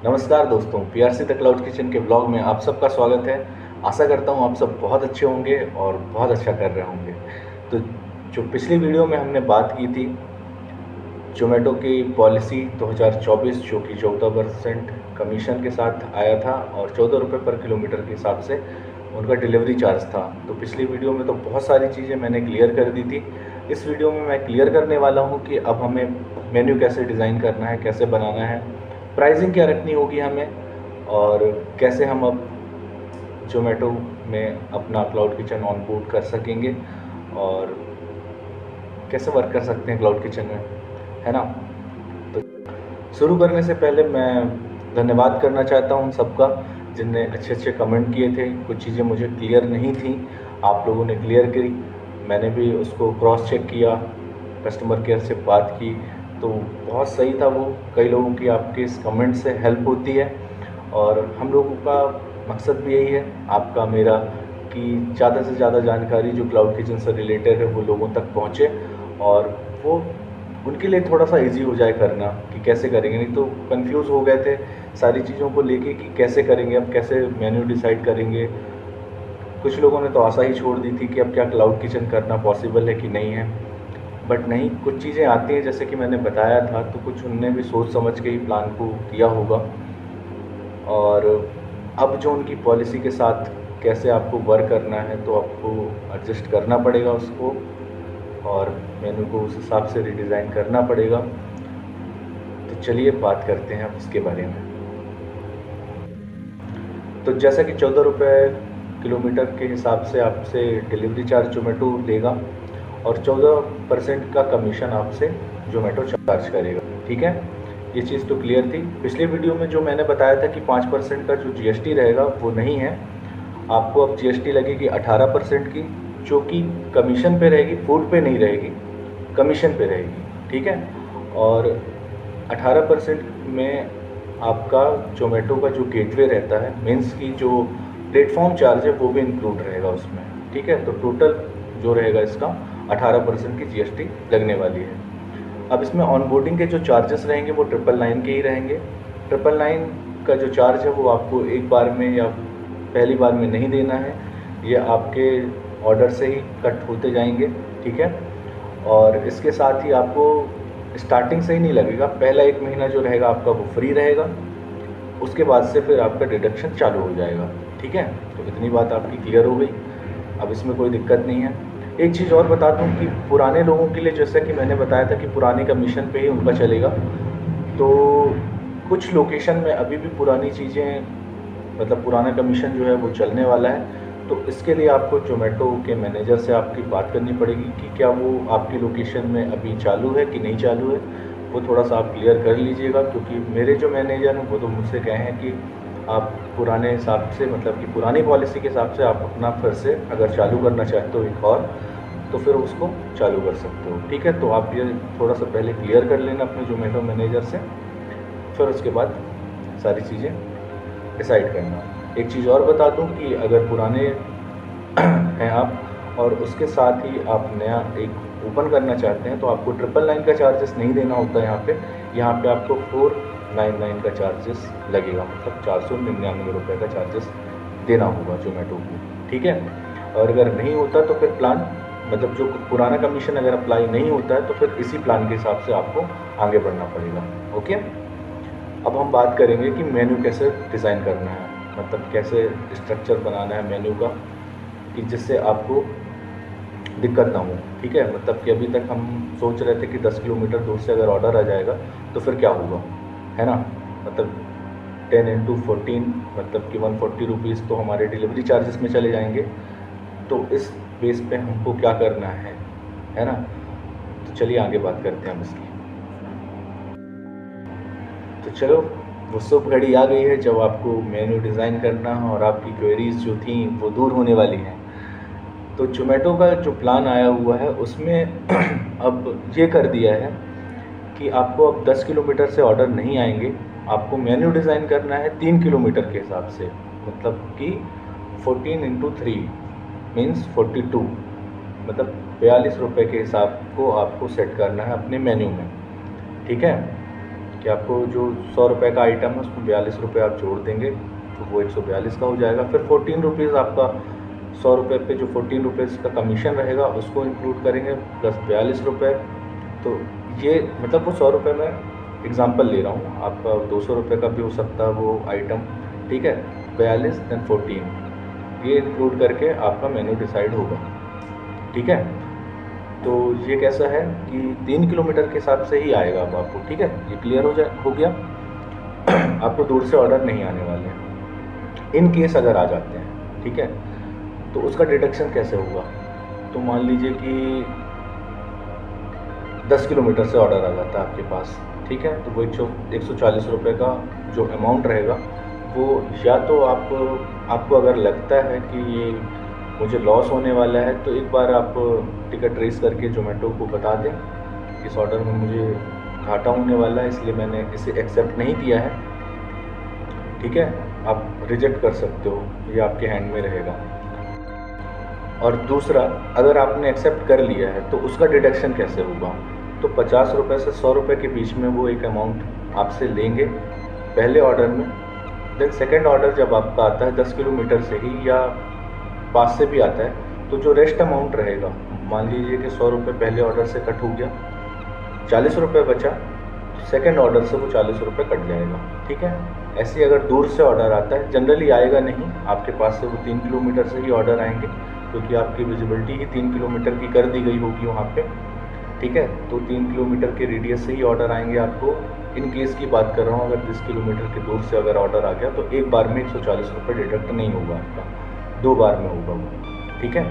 नमस्कार दोस्तों, PRC the cloud kitchen के ब्लॉग में आप सबका स्वागत है। आशा करता हूँ आप सब बहुत अच्छे होंगे और बहुत अच्छा कर रहे होंगे। तो जो पिछली वीडियो में हमने बात की थी ज़ोमैटो की पॉलिसी 2024 जो कि 14% कमीशन के साथ आया था और 14 रुपये पर किलोमीटर के हिसाब से उनका डिलीवरी चार्ज था। तो पिछली वीडियो में तो बहुत सारी चीज़ें मैंने क्लियर कर दी थी। इस वीडियो में मैं क्लियर करने वाला हूँ कि अब हमें मेन्यू कैसे डिज़ाइन करना है, कैसे बनाना है, प्राइसिंग क्या रखनी होगी हमें और कैसे हम अब ज़ोमैटो में अपना क्लाउड किचन ऑन बोर्ड कर सकेंगे और कैसे वर्क कर सकते हैं क्लाउड किचन में, है ना। तो शुरू करने से पहले मैं धन्यवाद करना चाहता हूँ सबका जिनने अच्छे अच्छे कमेंट किए थे। कुछ चीज़ें मुझे क्लियर नहीं थी, आप लोगों ने क्लियर करी, मैंने भी उसको क्रॉस चेक किया, कस्टमर केयर से बात की तो बहुत सही था वो। कई लोगों की आपके इस कमेंट से हेल्प होती है और हम लोगों का मकसद भी यही है, आपका मेरा, कि ज़्यादा से ज़्यादा जानकारी जो क्लाउड किचन से रिलेटेड है वो लोगों तक पहुँचे और वो उनके लिए थोड़ा सा इजी हो जाए करना कि कैसे करेंगे। नहीं तो कंफ्यूज हो गए थे सारी चीज़ों को लेके कि कैसे करेंगे, अब कैसे मेन्यू डिसाइड करेंगे। कुछ लोगों ने तो आशा ही छोड़ दी थी कि अब क्या क्लाउड किचन करना पॉसिबल है कि नहीं है। बट नहीं, कुछ चीज़ें आती हैं जैसे कि मैंने बताया था, तो कुछ उनने भी सोच समझ के ही प्लान को किया होगा और अब जो उनकी पॉलिसी के साथ कैसे आपको वर्क करना है तो आपको एडजस्ट करना पड़ेगा उसको और मेनू को उस हिसाब से रिडिज़ाइन करना पड़ेगा। तो चलिए बात करते हैं अब इसके बारे में। तो जैसा कि 14 रुपये किलोमीटर के हिसाब से आपसे डिलीवरी चार्ज ज़ोमैटो लेगा और 14% का कमीशन आपसे ज़ोमैटो चार्ज करेगा, ठीक है। ये चीज़ तो क्लियर थी। पिछले वीडियो में जो मैंने बताया था कि 5% का जो जीएसटी रहेगा वो नहीं है, आपको अब जीएसटी लगेगी 18% की, जो कि कमीशन पे रहेगी, फूड पे नहीं रहेगी, कमीशन पे रहेगी, ठीक है। और 18% में आपका ज़ोमैटो का जो गेटवे रहता है, मीन्स की जो प्लेटफॉर्म चार्ज है वो भी इंक्लूड रहेगा उसमें, ठीक है। तो टोटल जो रहेगा इसका 18% की जीएसटी लगने वाली है। अब इसमें ऑनबोर्डिंग के जो चार्जेस रहेंगे वो 999 के ही रहेंगे। 999 का जो चार्ज है वो आपको एक बार में या पहली बार में नहीं देना है, ये आपके ऑर्डर से ही कट होते जाएंगे, ठीक है। और इसके साथ ही आपको स्टार्टिंग से ही नहीं लगेगा, पहला 1 महीना जो रहेगा आपका वो फ्री रहेगा, उसके बाद से फिर आपका डिडक्शन चालू हो जाएगा, ठीक है। तो इतनी बात आपकी क्लियर हो गई, अब इसमें कोई दिक्कत नहीं है। एक चीज़ और बता दूं कि पुराने लोगों के लिए, जैसा कि मैंने बताया था कि पुराने कमीशन पे ही उनका चलेगा, तो कुछ लोकेशन में अभी भी पुरानी चीज़ें, मतलब पुराना कमीशन जो है वो चलने वाला है। तो इसके लिए आपको ज़ोमैटो के मैनेजर से आपकी बात करनी पड़ेगी कि क्या वो आपकी लोकेशन में अभी चालू है कि नहीं चालू है, वो थोड़ा सा आप क्लियर कर लीजिएगा। क्योंकि मेरे जो मैनेजर हैं वो तो मुझसे कहे हैं कि आप पुराने हिसाब से, मतलब कि पुरानी पॉलिसी के हिसाब से आप अपना फिर से अगर चालू करना चाहते हो एक और, तो फिर उसको चालू कर सकते हो, ठीक है। तो आप ये थोड़ा सा पहले क्लियर कर लेना अपने ज़ोमैटो मैनेजर से, फिर उसके बाद सारी चीज़ें डिसाइड करना। एक चीज़ और बता दूं कि अगर पुराने हैं आप और उसके साथ ही आप नया एक ओपन करना चाहते हैं तो आपको 999 का चार्जेस नहीं देना होता है। यहाँ पे आपको 499 का चार्जेस लगेगा, मतलब 499 रुपये का चार्जेस देना होगा ज़ोमैटो को, ठीक है। और अगर नहीं होता तो फिर प्लान, मतलब जो पुराना कमीशन अगर अप्लाई नहीं होता है तो फिर इसी प्लान के हिसाब से आपको आगे बढ़ना पड़ेगा, ओके। अब हम बात करेंगे कि मेन्यू कैसे डिज़ाइन करना है, मतलब कैसे स्ट्रक्चर बनाना है मेन्यू का कि जिससे आपको दिक्कत ना हो, ठीक है। मतलब कि अभी तक हम सोच रहे थे कि 10 किलोमीटर दूर से अगर ऑर्डर आ जाएगा तो फिर क्या होगा, है ना। मतलब 10 × 14 मतलब कि 140 रुपीज़ तो हमारे डिलीवरी चार्जेस में चले जाएंगे। तो इस बेस पे हमको क्या करना है ना। तो चलिए आगे बात करते हैं हम इसकी। तो चलो, वो शुभ घड़ी आ गई है जब आपको मेन्यू डिज़ाइन करना है और आपकी क्वेरीज़ जो थी वो दूर होने वाली हैं। तो ज़ोमैटो का जो प्लान आया हुआ है उसमें अब ये कर दिया है कि आपको अब 10 किलोमीटर से ऑर्डर नहीं आएंगे, आपको मेन्यू डिज़ाइन करना है 3 किलोमीटर के हिसाब से, मतलब कि 14 × 3 मीन्स 42, मतलब 42 रुपये के हिसाब को आपको सेट करना है अपने मेन्यू में, ठीक है। कि आपको जो 100 रुपये का आइटम है उसमें 42 रुपये आप जोड़ देंगे तो वो 142 का हो जाएगा। फिर 14 रुपीज़ आपका 100 रुपये पे जो 14 रुपीज़ का कमीशन रहेगा उसको इंक्लूड करेंगे प्लस 42 रुपये। तो ये मतलब वो 100 रुपये में एग्ज़ाम्पल ले रहा हूँ, आपका 200 रुपये का भी हो सकता है वो आइटम, ठीक है। 42 देन 14 ये इंक्लूड करके आपका मेन्यू डिसाइड होगा, ठीक है। तो ये कैसा है कि 3 किलोमीटर के हिसाब से ही आएगा अब आपको, ठीक है। ये क्लियर हो गया। आपको दूर से ऑर्डर नहीं आने वाले हैं। इन केस अगर आ जाते हैं, ठीक है, तो उसका डिडक्शन कैसे होगा। तो मान लीजिए कि 10 किलोमीटर से ऑर्डर आ जाता है आपके पास, ठीक है, तो वो 140 रुपये का जो अमाउंट रहेगा वो या तो आपको अगर लगता है कि ये मुझे लॉस होने वाला है तो एक बार आप टिकट रेस करके ज़ोमैटो को बता दें इस ऑर्डर में मुझे घाटा होने वाला है इसलिए मैंने इसे एक्सेप्ट नहीं किया है, ठीक है। आप रिजेक्ट कर सकते हो, ये आपके हैंड में रहेगा। और दूसरा, अगर आपने एक्सेप्ट कर लिया है तो उसका डिडक्शन कैसे होगा। तो 50 रुपये से 100 रुपये के बीच में वो एक अमाउंट आपसे लेंगे पहले ऑर्डर में। देन सेकेंड ऑर्डर जब आपका आता है 10 किलोमीटर से ही या पास से भी आता है तो जो रेस्ट अमाउंट रहेगा, मान लीजिए कि 100 रुपये पहले ऑर्डर से कट हो गया, 40 रुपये बचा, सेकेंड ऑर्डर से वो 40 रुपये कट जाएगा, ठीक है। ऐसे अगर दूर से ऑर्डर आता है, जनरली आएगा नहीं आपके पास से, वो 3 किलोमीटर से ही ऑर्डर आएंगे क्योंकि आपकी विजिबिलिटी ही 3 किलोमीटर की कर दी गई होगी वहाँ पे, ठीक है। तो 3 किलोमीटर के रेडियस से ही ऑर्डर आएंगे आपको। इन केस की बात कर रहा हूँ, अगर 10 किलोमीटर के दूर से अगर ऑर्डर आ गया तो एक बार में 140 रुपये डिडक्ट नहीं होगा आपका, 2 बार में होगा वो, ठीक है।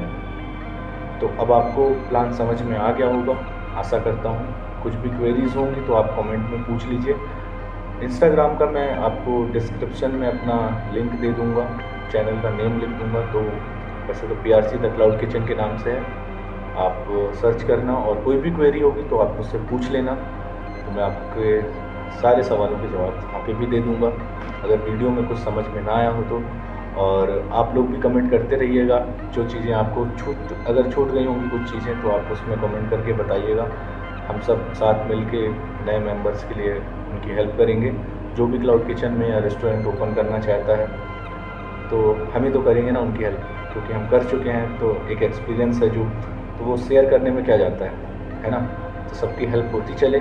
तो अब आपको प्लान समझ में आ गया होगा, आशा करता हूँ। कुछ भी क्वेरीज होंगी तो आप कमेंट में पूछ लीजिए। इंस्टाग्राम का मैं आपको डिस्क्रिप्शन में अपना लिंक दे दूँगा, चैनल का नेम लिख दूँगा। तो वैसे तो PRC द क्लाउड किचन के नाम से है, आप सर्च करना और कोई भी क्वेरी होगी तो आप मुझसे पूछ लेना, तो मैं आपके सारे सवालों के जवाब वहाँ पे भी दे दूँगा अगर वीडियो में कुछ समझ में ना आया हो तो। और आप लोग भी कमेंट करते रहिएगा, जो चीज़ें आपको अगर छूट गई होंगी कुछ चीज़ें तो आप उसमें कमेंट करके बताइएगा। हम सब साथ मिल के नए मेंबर्स के लिए उनकी हेल्प करेंगे। जो भी क्लाउड किचन में या रेस्टोरेंट ओपन करना चाहता है तो हम ही तो करेंगे ना उनकी हेल्प, क्योंकि हम कर चुके हैं, तो एक एक्सपीरियंस है जो, तो वो शेयर करने में क्या जाता है ना। तो सबकी हेल्प होती चले,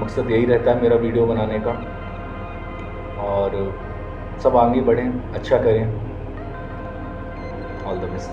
मकसद यही रहता है मेरा वीडियो बनाने का। और सब आगे बढ़ें, अच्छा करें। All the best.